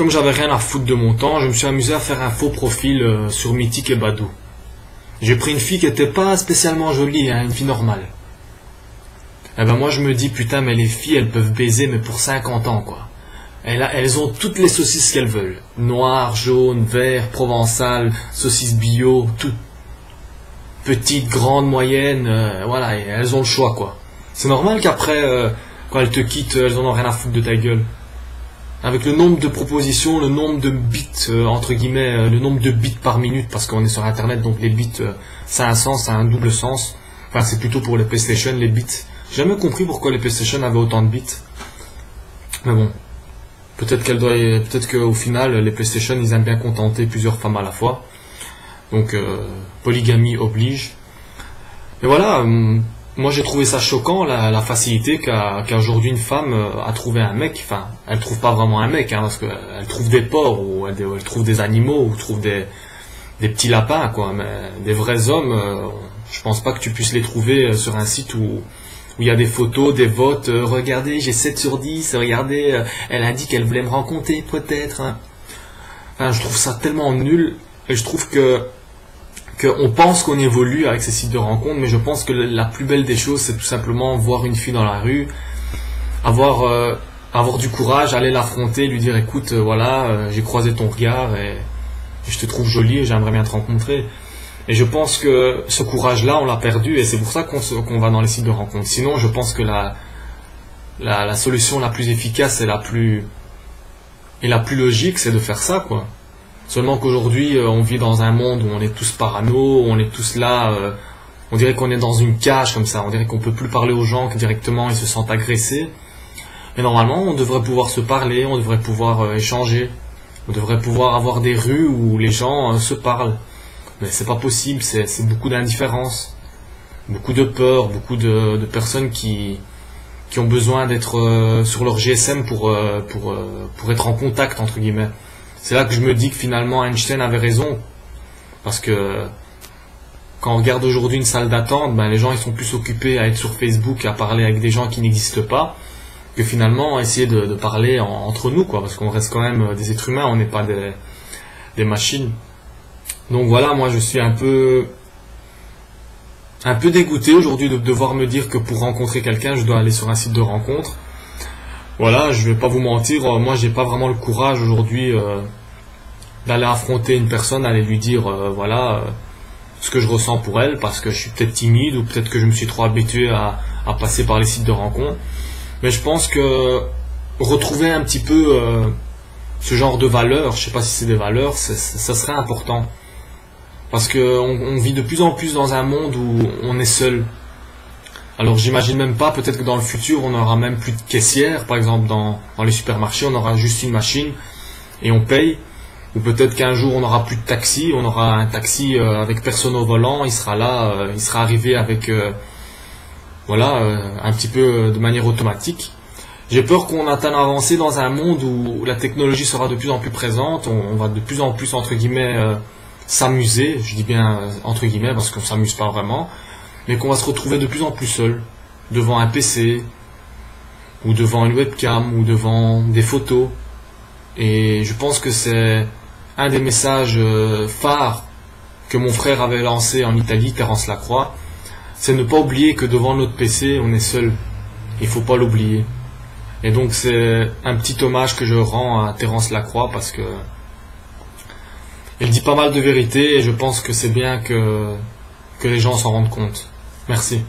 comme j'avais rien à foutre de mon temps, je me suis amusé à faire un faux profil sur Mythique et Badoo. J'ai pris une fille qui était pas spécialement jolie, hein, une fille normale. Et ben moi je me dis putain mais les filles elles peuvent baiser mais pour 50 ans quoi. Elles ont toutes les saucisses qu'elles veulent. Noir, jaune, vert, provençal, saucisses bio, tout. Petites, grandes, moyennes, voilà, et elles ont le choix quoi. C'est normal qu'après, quand elles te quittent, elles en ont rien à foutre de ta gueule. Avec le nombre de propositions, le nombre de bits, entre guillemets, le nombre de bits par minute, parce qu'on est sur internet, donc les bits, ça a un sens, ça a un double sens. Enfin, c'est plutôt pour les PlayStation, les bits. J'ai jamais compris pourquoi les PlayStation avaient autant de bits. Mais bon. Peut-être qu'au final, les PlayStation, ils aiment bien contenter plusieurs femmes à la fois. Donc, polygamie oblige. Et voilà, moi j'ai trouvé ça choquant, la facilité qu'a aujourd'hui une femme à trouver un mec. Enfin, elle trouve pas vraiment un mec, hein, parce qu'elle trouve des porcs, ou elle trouve des animaux, ou trouve des petits lapins, quoi. Mais des vrais hommes, je pense pas que tu puisses les trouver sur un site où il y a des photos, des votes, regardez, j'ai 7 sur 10, regardez, elle a dit qu'elle voulait me rencontrer, peut-être. Hein. Enfin, je trouve ça tellement nul, et je trouve qu'on pense qu'on évolue avec ces sites de rencontres, mais je pense que la plus belle des choses, c'est tout simplement voir une fille dans la rue, avoir du courage, aller l'affronter, lui dire, écoute, voilà, j'ai croisé ton regard, et je te trouve jolie, et j'aimerais bien te rencontrer. Et je pense que ce courage-là, on l'a perdu, et c'est pour ça qu'on va dans les sites de rencontres. Sinon, je pense que la solution la plus efficace et la plus logique, c'est de faire ça, quoi. Seulement qu'aujourd'hui, on vit dans un monde où on est tous parano, on est tous là, on dirait qu'on est dans une cage comme ça, on dirait qu'on peut plus parler aux gens, que directement ils se sentent agressés. Et normalement, on devrait pouvoir se parler, on devrait pouvoir échanger, on devrait pouvoir avoir des rues où les gens se parlent. Mais c'est pas possible, c'est beaucoup d'indifférence, beaucoup de peur, beaucoup de personnes qui ont besoin d'être sur leur GSM pour être en contact, entre guillemets. C'est là que je me dis que finalement Einstein avait raison, parce que quand on regarde aujourd'hui une salle d'attente, ben les gens ils sont plus occupés à être sur Facebook, à parler avec des gens qui n'existent pas, que finalement essayer de parler entre nous, quoi, parce qu'on reste quand même des êtres humains, on n'est pas des machines. Donc voilà, moi je suis un peu dégoûté aujourd'hui de devoir me dire que pour rencontrer quelqu'un, je dois aller sur un site de rencontre. Voilà, je vais pas vous mentir, moi j'ai pas vraiment le courage aujourd'hui d'aller affronter une personne, aller lui dire voilà ce que je ressens pour elle, parce que je suis peut-être timide ou peut-être que je me suis trop habitué à passer par les sites de rencontre. Mais je pense que retrouver un petit peu ce genre de valeurs, je sais pas si c'est des valeurs, ça serait important. Parce qu'on vit de plus en plus dans un monde où on est seul. Alors j'imagine même pas, peut-être que dans le futur on aura même plus de caissières, par exemple dans les supermarchés, on aura juste une machine et on paye. Ou peut-être qu'un jour on aura plus de taxi, on aura un taxi avec personne au volant, il sera là, il sera arrivé avec un petit peu de manière automatique. J'ai peur qu'on atteigne à avancer dans un monde où la technologie sera de plus en plus présente, on va de plus en plus entre guillemets s'amuser, je dis bien entre guillemets parce qu'on s'amuse pas vraiment, mais qu'on va se retrouver de plus en plus seul, devant un PC, ou devant une webcam, ou devant des photos. Et je pense que c'est un des messages phares que mon frère avait lancé en Italie, Terence Lacroix, c'est ne pas oublier que devant notre PC, on est seul. Il faut pas l'oublier. Et donc c'est un petit hommage que je rends à Terence Lacroix parce que il dit pas mal de vérités et je pense que c'est bien que les gens s'en rendent compte. Merci.